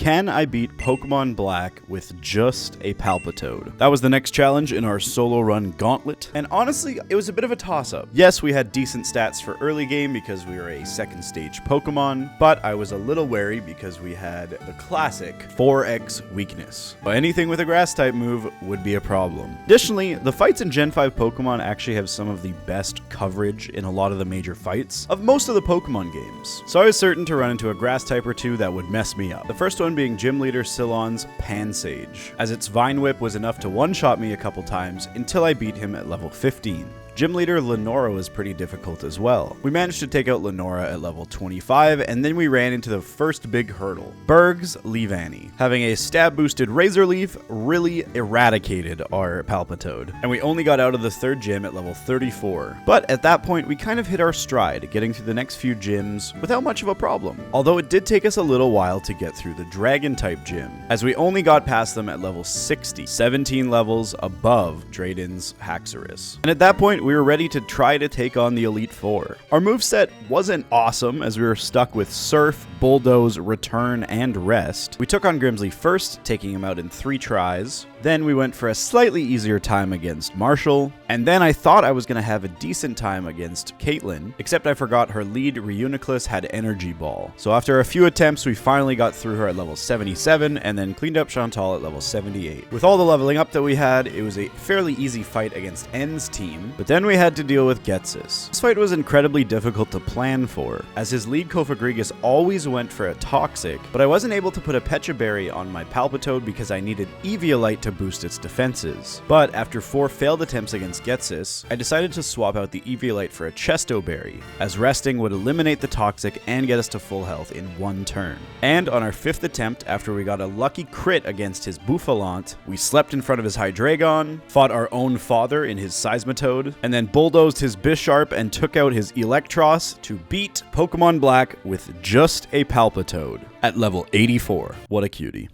can I beat Pokemon Black with just a Palpitoad? That was the next challenge in our solo run gauntlet, and honestly, it was a bit of a toss-up. Yes, we had decent stats for early game because we were a second stage Pokemon, but I was a little wary because we had the classic 4X weakness. Anything with a grass type move would be a problem. Additionally, the fights in Gen 5 Pokemon actually have some of the best coverage in a lot of the major fights of most of the Pokemon games, so I was certain to run into a grass type or two that would mess me up. The first one being Gym Leader Ceylon's Pansage, as its Vine Whip was enough to one-shot me a couple times until I beat him at level 15. Gym Leader Lenora was pretty difficult as well. We managed to take out Lenora at level 25, and then we ran into the first big hurdle, Berg's Leavanny. Having a stab-boosted Razor Leaf really eradicated our Palpitoad, and we only got out of the third gym at level 34. But at that point, we kind of hit our stride, getting through the next few gyms without much of a problem. Although it did take us a little while to get through the Dragon-type gym, as we only got past them at level 60, 17 levels above Drayden's Haxorus. And at that point, we were ready to try to take on the Elite Four. Our moveset wasn't awesome, as we were stuck with Surf, Bulldoze, Return, and Rest. We took on Grimsley first, taking him out in 3 tries. Then we went for a slightly easier time against Marshall, and then I thought I was going to have a decent time against Caitlyn, except I forgot her lead Reuniclus had Energy Ball. So after a few attempts, we finally got through her at level 77, and then cleaned up Chantal at level 78. With all the leveling up that we had, it was a fairly easy fight against N's team, but then we had to deal with Getsis. This fight was incredibly difficult to plan for, as his lead Kofagrigus always went for a Toxic, but I wasn't able to put a Pecha Berry on my Palpitoad because I needed Eviolite to boost its defenses. But after 4 failed attempts against Getsis, I decided to swap out the Eviolite for a Chesto Berry, as resting would eliminate the Toxic and get us to full health in 1 turn. And on our 5th attempt, after we got a lucky crit against his Bouffalante, we slept in front of his Hydreigon, fought our own father in his Seismitoad, and then bulldozed his Bisharp and took out his Electros to beat Pokemon Black with just a Palpitoad at level 84. What a cutie.